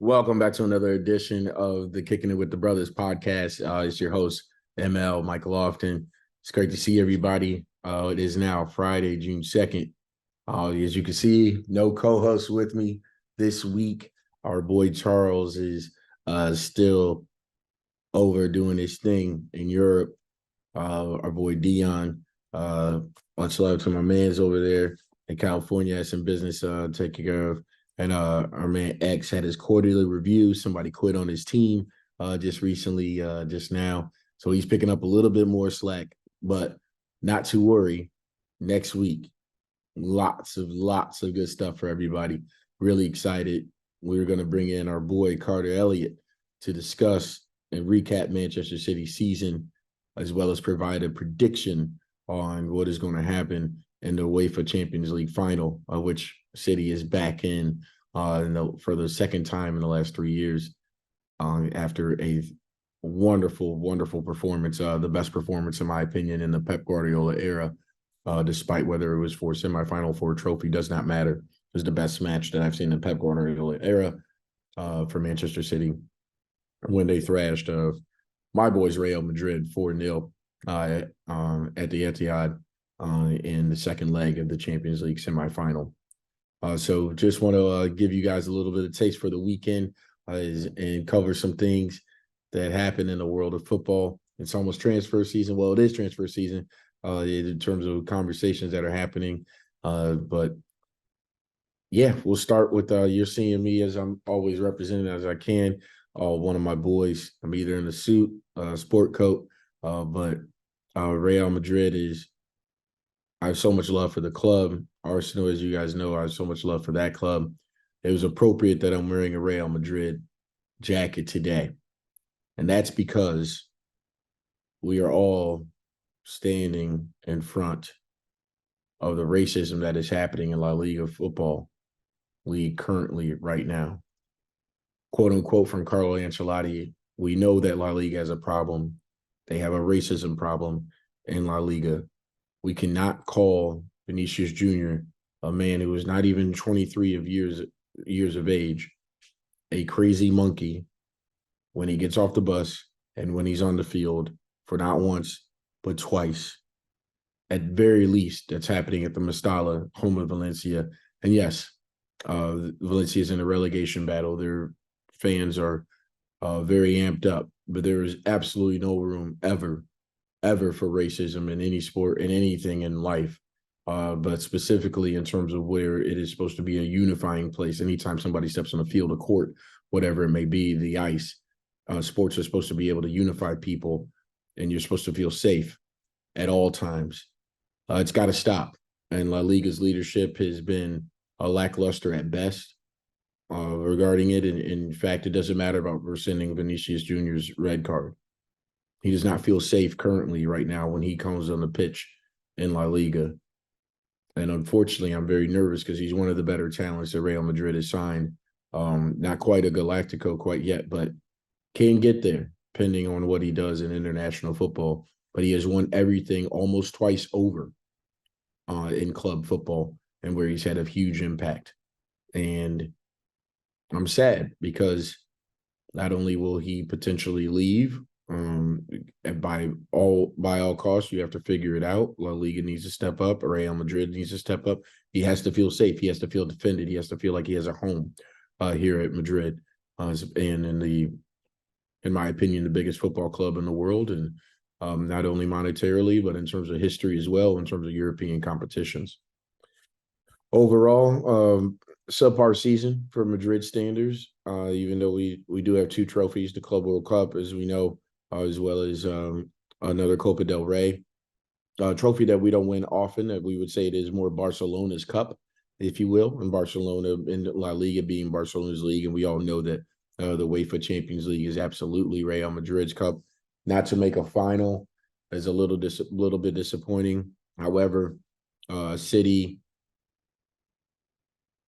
Welcome back to another edition of the Kicking It with the Brothers podcast. It's your host, ML Michael Lofton. It's great to see everybody. It is now Friday, June 2nd. As you can see, no co-host with me this week. Our boy Charles is still over doing his thing in Europe. Our boy Dion, much love to my mans over there in California, has some business to take care of. And our man X had his quarterly review. Somebody quit on his team just recently, just now. So he's picking up a little bit more slack, but not to worry. Next week, lots of good stuff for everybody. Really excited. We're going to bring in our boy Carter Elliott to discuss and recap Manchester City's season, as well as provide a prediction on what is going to happen in the UEFA Champions League final, which City is back in for the second time in the last 3 years after a wonderful performance, the best performance, in my opinion, in the Pep Guardiola era, despite whether it was for semifinal, for a trophy, does not matter. It was the best match that I've seen in the Pep Guardiola era for Manchester City when they thrashed my boys Real Madrid 4-0 at the Etihad in the second leg of the Champions League semifinal. So just want to give you guys a little bit of taste for the weekend and cover some things that happen in the world of football. It's almost transfer season. Well, it is transfer season in terms of conversations that are happening. But yeah, we'll start with you're seeing me as I'm always represented as I can. One of my boys, I'm either in a suit, sport coat, but Real Madrid is, I have so much love for the club. Arsenal, as you guys know, I have so much love for that club. It was appropriate that I'm wearing a Real Madrid jacket today. And that's because we are all standing in front of the racism that is happening in La Liga football league currently right now. Quote unquote from Carlo Ancelotti, we know that La Liga has a problem. They have a racism problem in La Liga. We cannot call Vinicius Jr., a man who is not even 23 years of age, a crazy monkey when he gets off the bus and when he's on the field, for not once, but twice. At very least, that's happening at the Mestalla, home of Valencia. And yes, Valencia is in a relegation battle. Their fans are very amped up, but there is absolutely no room ever for racism in any sport, in anything in life, but specifically in terms of where it is supposed to be a unifying place. Anytime somebody steps on the field, a court, whatever it may be, the ice, sports are supposed to be able to unify people, and you're supposed to feel safe at all times. It's got to stop. And La Liga's leadership has been lackluster at best regarding it. And in fact, it doesn't matter about rescinding Vinicius Jr.'s red card. He does not feel safe currently right now when he comes on the pitch in La Liga. And unfortunately, I'm very nervous because he's one of the better talents that Real Madrid has signed. Not quite a Galactico quite yet, but can get there depending on what he does in international football. But he has won everything almost twice over in club football and where he's had a huge impact. And I'm sad because not only will he potentially leave, by all costs, you have to figure it out. La Liga needs to step up. Real Madrid needs to step up. He has to feel safe. He has to feel defended. He has to feel like he has a home here at Madrid, and in my opinion, the biggest football club in the world, and not only monetarily, but in terms of history as well, in terms of European competitions. Overall, subpar season for Madrid standards, even though we do have 2 trophies, the Club World Cup, as we know, as well as another Copa del Rey, a trophy that we don't win often, that we would say it is more Barcelona's cup, if you will, and Barcelona in La Liga being Barcelona's league. And we all know that the UEFA Champions League is absolutely Real Madrid's cup. Not to make a final is a little bit disappointing. However, City,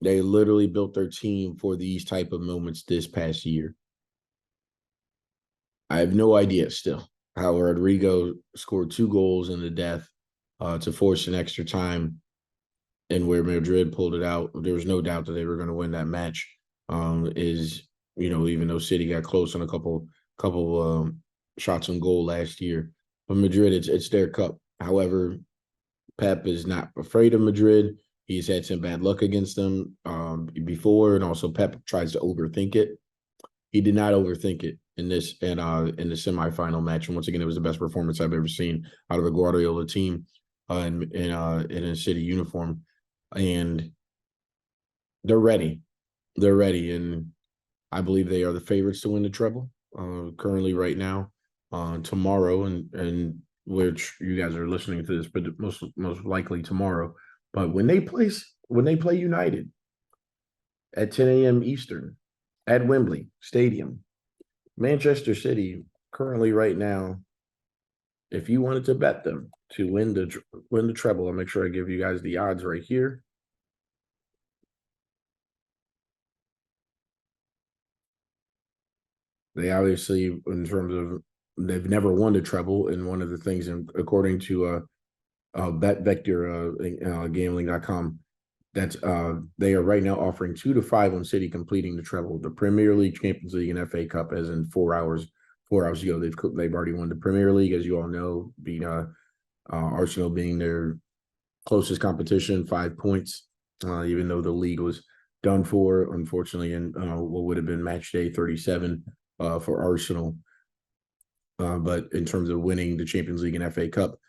they literally built their team for these type of moments this past year. I have no idea still how Rodrigo scored 2 goals in the death to force an extra time, and where Madrid pulled it out. There was no doubt that they were going to win that match. Is even though City got close on a couple shots on goal last year. But Madrid, it's their cup. However, Pep is not afraid of Madrid. He's had some bad luck against them before, and also Pep tries to overthink it. He did not overthink it in the semifinal match, and once again, it was the best performance I've ever seen out of a Guardiola team in a City uniform, and they're ready. They're ready, and I believe they are the favorites to win the treble currently right now. Tomorrow, and which you guys are listening to this, but most likely tomorrow. But when they play United at 10 a.m. Eastern at Wembley Stadium, Manchester City currently right now, if you wanted to bet them to win the treble, I'll make sure I give you guys the odds right here. They obviously, in terms of, they've never won the treble, and one of the things, according to BetVector gambling.com, that's they are right now offering 2 to 5 on City completing the treble, the Premier League, Champions League, and FA Cup, as in 4 hours. 4 hours ago, they've already won the Premier League, as you all know, being Arsenal being their closest competition, 5 points, even though the league was done for, unfortunately, in what would have been match day 37 for Arsenal. But in terms of winning the Champions League and FA Cup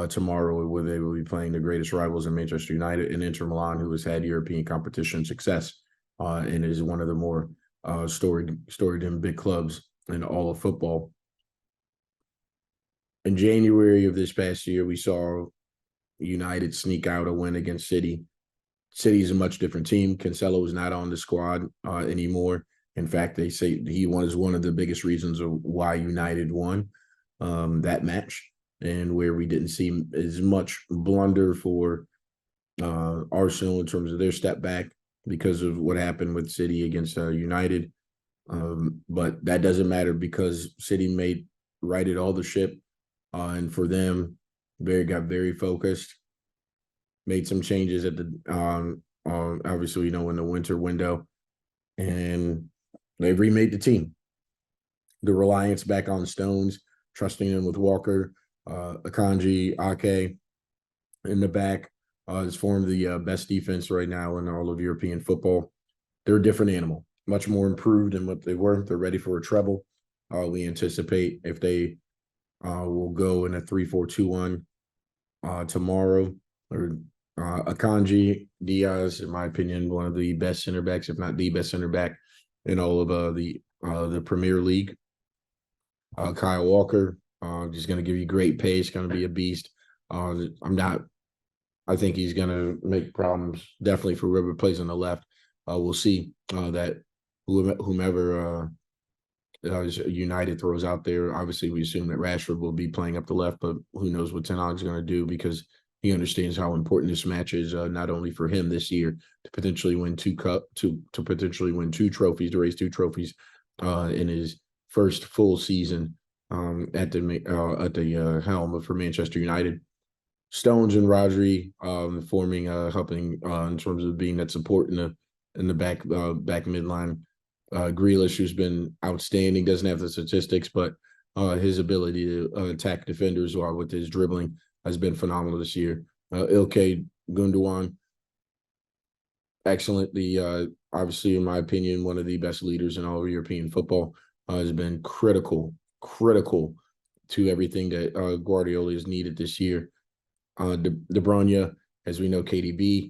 tomorrow, where they will be playing the greatest rivals in Manchester United and Inter Milan, who has had European competition success and is one of the more storied and big clubs in all of football. In January of this past year, we saw United sneak out a win against City. City is a much different team. Cancelo is not on the squad anymore. In fact, they say he was one of the biggest reasons of why United won that match, and where we didn't see as much blunder for Arsenal in terms of their step back because of what happened with City against United. But that doesn't matter because City righted all the ship, and for them, got very focused. Made some changes at the obviously, in the winter window, and they've remade the team. The reliance back on Stones, trusting them with Walker, Akanji, Ake in the back has formed the best defense right now in all of European football. They're a different animal, much more improved than what they were. They're ready for a treble. We anticipate if they will go in a 3-4-2-1 tomorrow, or Akanji, Diaz, in my opinion, one of the best center backs, if not the best center back in all of the Premier League. Kyle Walker, just going to give you great pace, going to be a beast. I think he's going to make problems definitely for whoever plays on the left. We'll see that whomever United throws out there. Obviously, we assume that Rashford will be playing up the left, but who knows what Ten Hag's going to do, because he understands how important this match is, not only for him this year to potentially win to potentially win 2 trophies, to raise 2 trophies in his first full season at the helm for Manchester United. Stones and Rodri forming, helping in terms of being that support in the back midline. Grealish, who's been outstanding, doesn't have the statistics, but his ability to attack defenders with his dribbling has been phenomenal this year. Ilkay Gundogan, excellent. Obviously, in my opinion, one of the best leaders in all of European football, has been critical to everything that Guardiola has needed this year. De Bruyne, as we know, KDB,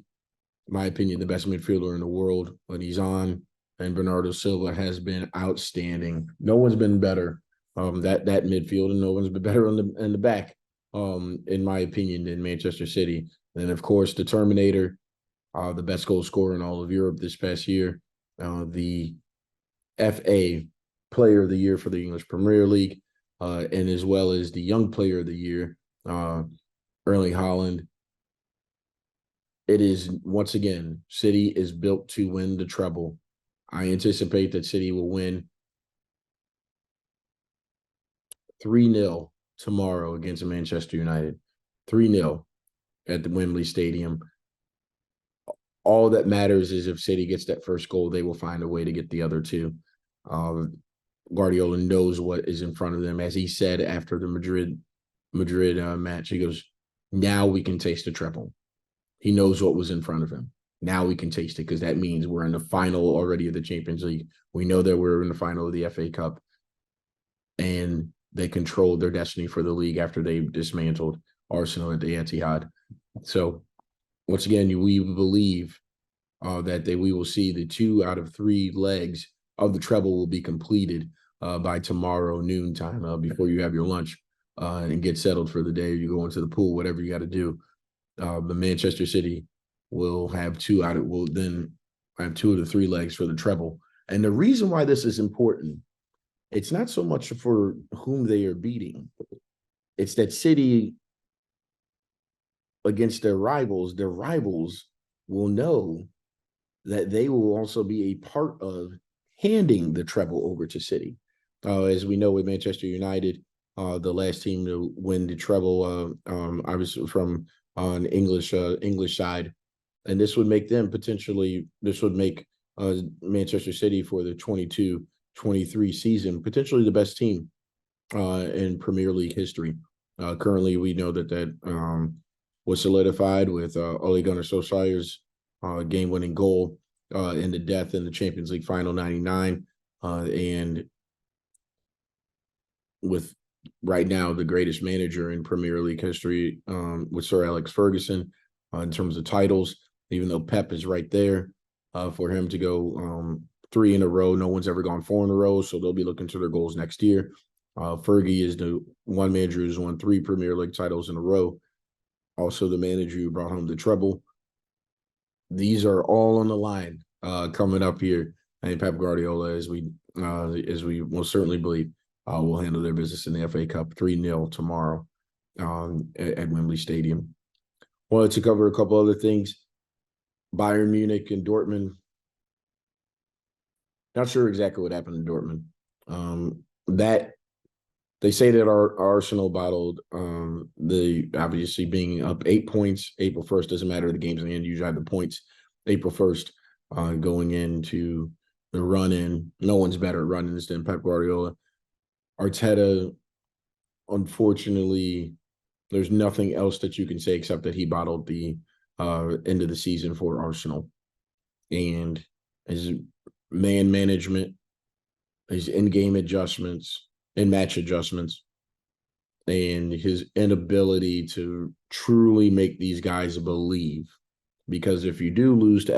in my opinion, the best midfielder in the world when he's on, and Bernardo Silva has been outstanding. No one's been better that midfield, and no one's been better in the back, in my opinion, than Manchester City. And of course, the Terminator, the best goal scorer in all of Europe this past year, the FA Player of the Year for the English Premier League, and as well as the Young Player of the Year, Erling Haaland. It is, once again, City is built to win the treble. I anticipate that City will win 3-0 tomorrow against Manchester United. 3-0 at the Wembley Stadium. All that matters is if City gets that first goal, they will find a way to get the other 2. Guardiola knows what is in front of them. As he said after the Madrid match, he goes, now we can taste the treble. He knows what was in front of him. Now we can taste it because that means we're in the final already of the Champions League. We know that we're in the final of the FA Cup, and they controlled their destiny for the league after they dismantled Arsenal at the Etihad. So once again, we believe that we will see the 2 out of 3 legs of the treble will be completed by tomorrow noontime before you have your lunch and get settled for the day. You go into the pool, whatever you got to do. The Manchester City will have 2 will then have 2 of the 3 legs for the treble. And the reason why this is important, it's not so much for whom they are beating. It's that City against their rivals will know that they will also be a part of handing the treble over to City. As we know with Manchester United, the last team to win the treble, obviously from on English side, and this would make Manchester City for the 22-23 season potentially the best team in Premier League history. Currently, we know that was solidified with Ole Gunnar Solskjaer's game-winning goal in the death in the Champions League final 99, and with right now the greatest manager in Premier League history with Sir Alex Ferguson in terms of titles, even though Pep is right there for him to go 3 in a row. No one's ever gone 4 in a row, so they'll be looking to their goals next year. Fergie is the one manager who's won 3 Premier League titles in a row. Also the manager who brought home the treble. These are all on the line coming up here. And Pep Guardiola, as we most certainly believe, will handle their business in the FA Cup 3-0 tomorrow at Wembley Stadium. Wanted to cover a couple other things. Bayern Munich and Dortmund. Not sure exactly what happened in Dortmund. That they say that our Arsenal bottled the obviously being up 8 points. April 1st doesn't matter. The game's in the end. Usually have the points. April 1st going into the run-in. No one's better at run-ins than Pep Guardiola. Arteta, unfortunately, there's nothing else that you can say except that he bottled the end of the season for Arsenal. And his man management, his in-game adjustments, in-match adjustments, and his inability to truly make these guys believe. Because if you do lose to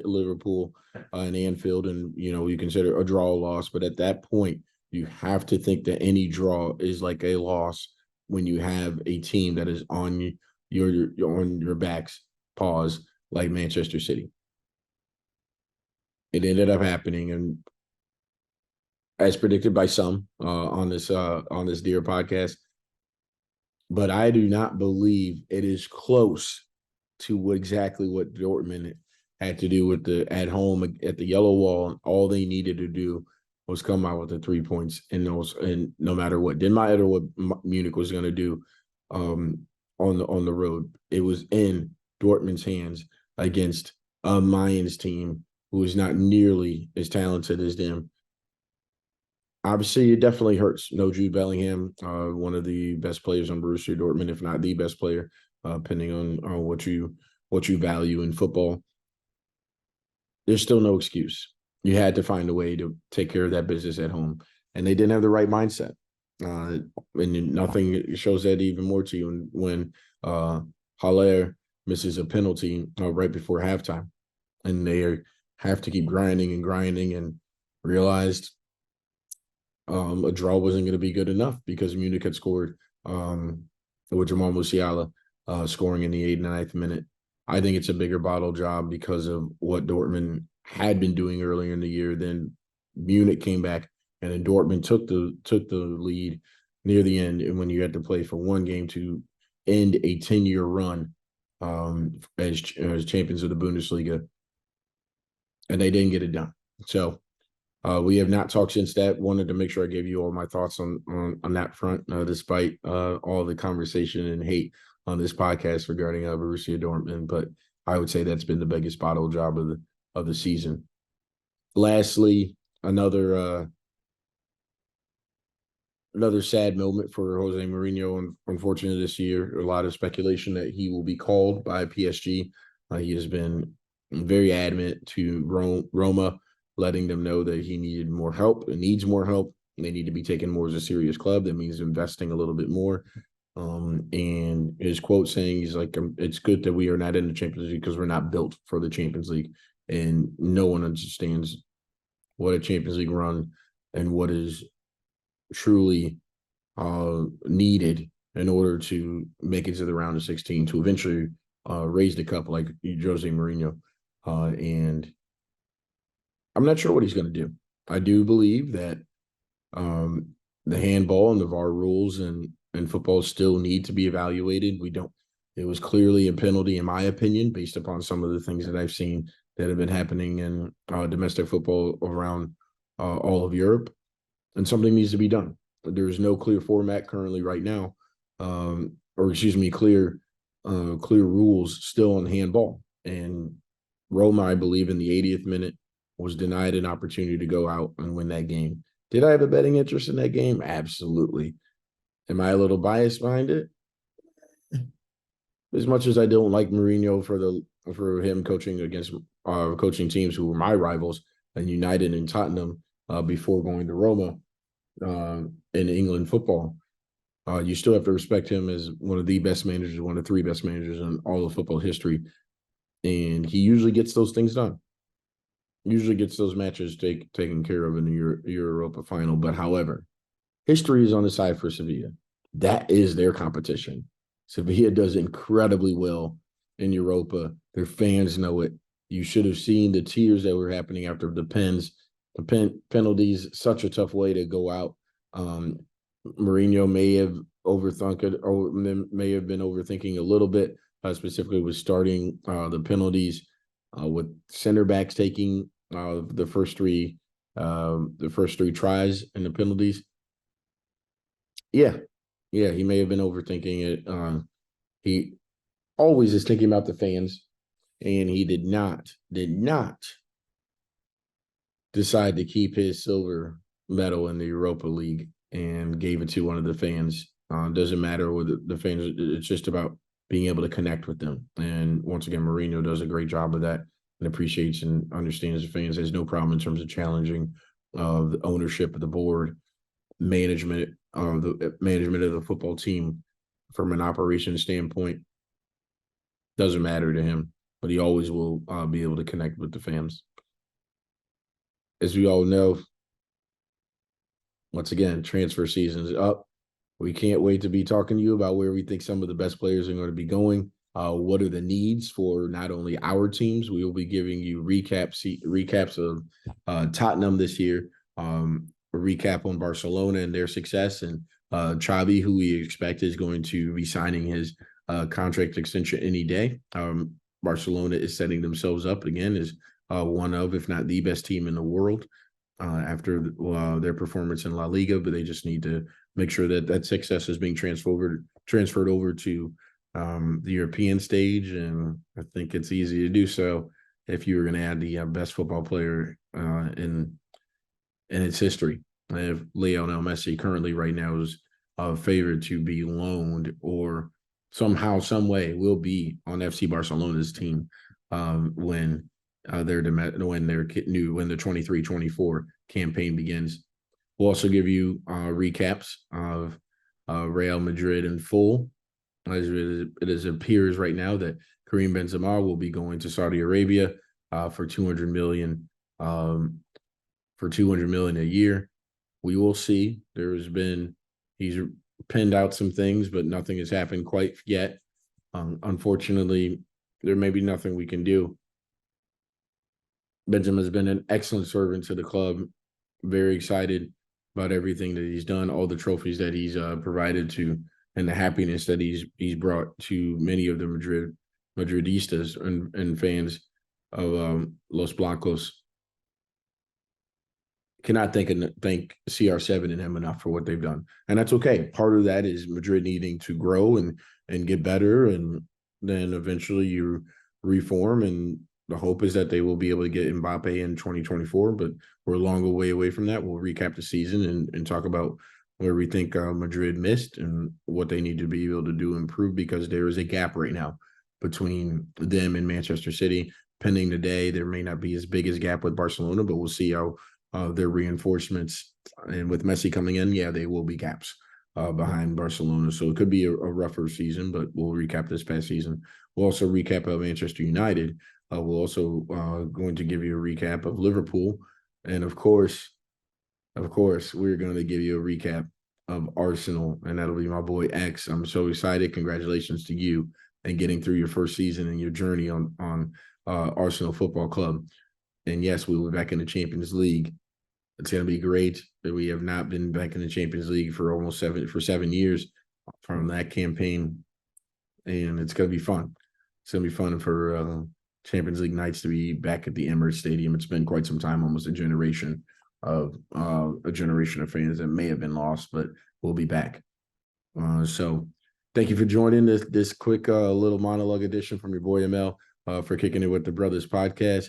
Liverpool in Anfield, and you consider a draw a loss, but at that point you have to think that any draw is like a loss when you have a team that is on your back's paws like Manchester City. It ended up happening, and as predicted by some on this dear podcast, but I do not believe it is close to exactly what Dortmund had to do with at home at the yellow wall. All they needed to do was come out with the 3 points, and no matter what, didn't matter what Munich was going to do on the road. It was in Dortmund's hands against a Mayans team who is not nearly as talented as them. Obviously, it definitely hurts. No Jude Bellingham, one of the best players on Borussia Dortmund, if not the best player, depending on what you value in football. There's still no excuse. You had to find a way to take care of that business at home, and they didn't have the right mindset. And nothing shows that even more to you when Haller misses a penalty right before halftime, and they have to keep grinding and realized a draw wasn't going to be good enough because Munich had scored with Jamal Musiala scoring in the 89th minute. I think it's a bigger bottle job because of what Dortmund had been doing earlier in the year. Then Munich came back, and then Dortmund took the lead near the end. And when you had to play for one game to end a 10-year run as champions of the Bundesliga, and they didn't get it done. So we have not talked since that. Wanted to make sure I gave you all my thoughts on that front, despite all the conversation and hate on this podcast regarding Borussia Dortmund. But I would say that's been the biggest bottle job of the season. Lastly, another another sad moment for Jose Mourinho. And unfortunately, this year, a lot of speculation that he will be called by PSG. He has been very adamant to Roma, letting them know that he needed more help and needs more help. They need to be taken more as a serious club. That means investing a little bit more. And his quote saying, he's like, it's good that we are not in the Champions League because we're not built for the Champions League. And no one understands what a Champions League run and what is truly needed in order to make it to the round of 16 to eventually raise the cup like Jose Mourinho. And I'm not sure what he's going to do. I do believe that the handball and the VAR rules and football still need to be evaluated. It was clearly a penalty, in my opinion, based upon some of the things that I've seen that have been happening in domestic football around all of Europe. And something needs to be done. There is no clear format currently right now, clear rules still on handball. And Roma, I believe, in the 80th minute was denied an opportunity to go out and win that game. Did I have a betting interest in that game? Absolutely. Am I a little biased behind it? As much as I don't like Mourinho for him coaching teams who were my rivals, and United and Tottenham before going to Roma in England football, you still have to respect him as one of the best managers, one of the three best managers in all of football history. And he usually gets those things done. Usually gets those matches taken care of in the Europa final. But however, history is on the side for Sevilla. That is their competition. Sevilla does incredibly well in Europa. Their fans know it. You should have seen the tears that were happening after the penalties. Such a tough way to go out. Mourinho may have overthunk it, or may have been overthinking a little bit, specifically with starting the penalties, with center backs taking the first three tries in the penalties. Yeah, he may have been overthinking it. He always is thinking about the fans, and he did not decide to keep his silver medal in the Europa League and gave it to one of the fans. Doesn't matter what the fans, it's just about being able to connect with them. And once again, Mourinho does a great job of that and appreciates and understands the fans. Has no problem in terms of challenging the ownership of the board, management of the football team from an operations standpoint. Doesn't matter to him, but he always will be able to connect with the fans. As we all know, once again, transfer season is up. We can't wait to be talking to you about where we think some of the best players are going to be going. What are the needs for not only our teams? We will be giving you recaps of Tottenham this year, a recap on Barcelona and their success, and Xavi, who we expect is going to be signing his contract extension any day. Barcelona is setting themselves up again as one of, if not the best team in the world after their performance in La Liga, but they just need to make sure that success is being transferred over to the European stage. And I think it's easy to do so if you were going to add the best football player in its history. If Lionel Messi currently right now is favored to be loaned or somehow, some way will be on FC Barcelona's team when the 23-24 campaign begins. We'll also give you recaps of Real Madrid in full. As it appears right now that Karim Benzema will be going to Saudi Arabia for $200 million a year. We will see. He's penned out some things, but nothing has happened quite yet. Unfortunately, there may be nothing we can do. Benzema has been an excellent servant to the club. Very excited about everything that he's done, all the trophies that he's provided to, and the happiness that he's brought to many of the Madridistas and fans of Los Blancos. Cannot thank CR7 and him enough for what they've done. And that's okay. Part of that is Madrid needing to grow and get better, and then eventually you reform and the hope is that they will be able to get Mbappe in 2024, but we're a long way away from that. We'll recap the season and talk about where we think Madrid missed and what they need to be able to do to improve, because there is a gap right now between them and Manchester City. Pending today, there may not be as big as gap with Barcelona, but we'll see how their reinforcements, and with Messi coming in, yeah, they will be gaps behind Barcelona. So it could be a rougher season, but we'll recap this past season. We'll also recap of Manchester United. We'll also going to give you a recap of Liverpool. And of course, we're going to give you a recap of Arsenal, and that'll be my boy X. I'm so excited. Congratulations to you and getting through your first season and your journey on Arsenal Football Club. And yes, we will be back in the Champions League. It's going to be great. We have not been back in the Champions League for almost 7 years from that campaign, and it's going to be fun. It's going to be fun for Champions League nights to be back at the Emirates Stadium. It's been quite some time, almost a generation of fans that may have been lost, but we'll be back. So thank you for joining this quick little monologue edition from your boy ML for Kicking It With The Brothers podcast.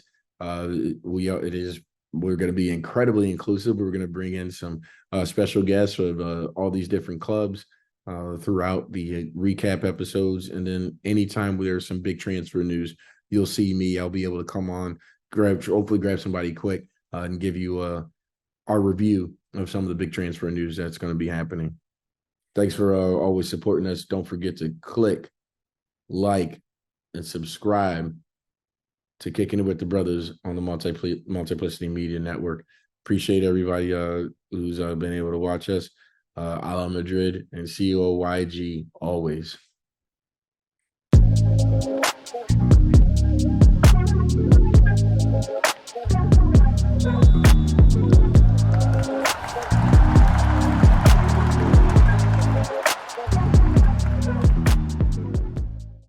We're going to be incredibly inclusive. We're going to bring in some special guests of all these different clubs throughout the recap episodes. And then anytime there's some big transfer news, you'll see me. I'll be able to come on, hopefully grab somebody quick and give you our review of some of the big transfer news that's going to be happening. Thanks for always supporting us. Don't forget to click, like, and subscribe to Kicking It With The Brothers on the Multiplicity Media Network. Appreciate everybody who's been able to watch us. A la Madrid and COYG always.